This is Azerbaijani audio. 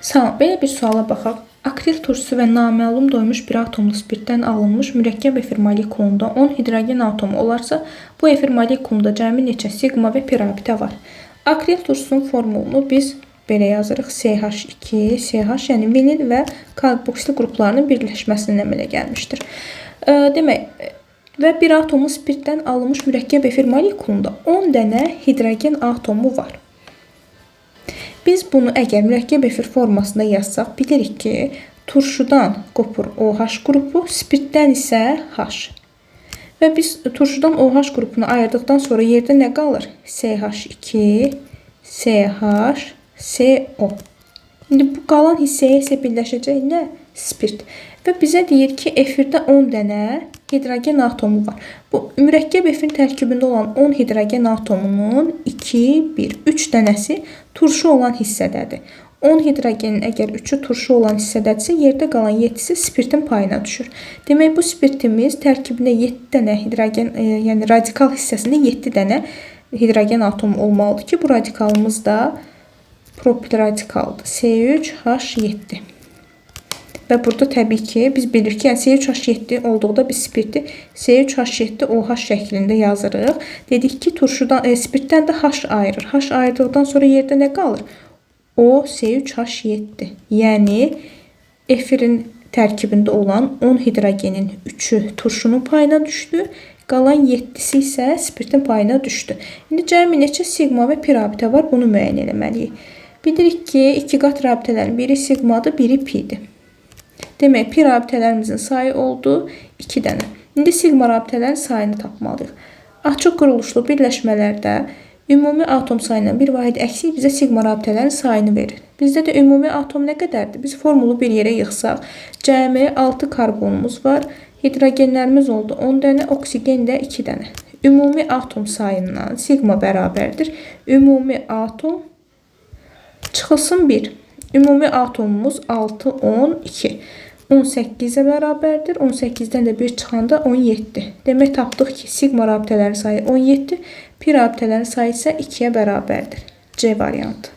Salam, belə bir suala baxaq. Akril turşusu və naməlum doymuş bir atomlu spirtdən alınmış mürəkkəb efir molekulunda 10 hidrogen atomu olarsa, bu efir molekulunda cəmi neçə sigma və pirabitə var? Akril turşusunun formulunu biz belə yazırıq. CH2, CH, yəni vinil və karboksil qruplarının birləşməsindən əmələ gəlmişdir. Demək, və bir atomlu spirtdən alınmış mürəkkəb efir molekulunda 10 dənə hidrogen atomu var. Biz bunu əgər mürəkkəb efir formasında yazsaq, bilirik ki, turşudan qopur OH qrupu, spirtdən isə H. Və biz turşudan OH qrupunu ayırdıqdan sonra yerdə nə qalır? CH2, CH, CO. İndi bu qalan hissəyə isə birləşəcək nə? Spirt. Və bizə deyir ki, efirdə 10 dənə hidrogen atomu var. Bu mürəkkəb efirin tərkibində olan 10 hidrogen atomunun 2, 1, 3 dənəsi turşu olan hissədədir. 10 hidrogenin əgər 3-ü turşu olan hissədədirsə, yerdə qalan 7-si spirtin payına düşür. Demək, bu spirtimiz tərkibində 7 dənə hidrogen, yəni radikal hissəsində 7 dənə hidrogen atomu olmalıdır ki, bu radikalımız da propil radikaldır. C3H7. Və burada təbii ki, biz bilirik ki, yəni C3H7 olduqda biz spirti C3H7OH şəklində yazırıq. Dedik ki, turşudan, spirtdən də H ayırır. H ayırdıqdan sonra yerdə nə qalır? O C3H7. Yəni, efirin tərkibində olan 10 hidrogenin 3-ü turşunun payına düşdü. Qalan 7-si isə spirtin payına düşdü. İndi cəmi neçə sigma və pirabitə var? Bunu müəyyən etməliyik. Bilirik ki, 2 qat rabitələrin biri sigmadır, biri pidir. Demək, pirabitələrimizin sayı oldu 2 dənə. İndi sigma rabitələrin sayını tapmalıyıq. Açıq quruluşlu birləşmələrdə ümumi atom sayından bir vahid əksik bizə sigma rabitələrin sayını verir. Bizdə də ümumi atom nə qədərdir? Biz formulu bir yerə yığsaq, cəmi 6 karbonumuz var, hidrogenlərimiz oldu 10 dənə, oksigen də 2 dənə. Ümumi atom sayından sigma bərabərdir. Ümumi atom çıxılsın 1. Ümumi atomumuz 6, 10, 2. 18-ə bərabərdir. 18-dən də 1 çıxanda 17. Demək, tapdıq ki, sigma rabitələrin sayı 17, pi rabitələrin sayı isə 2-yə bərabərdir. C variantı.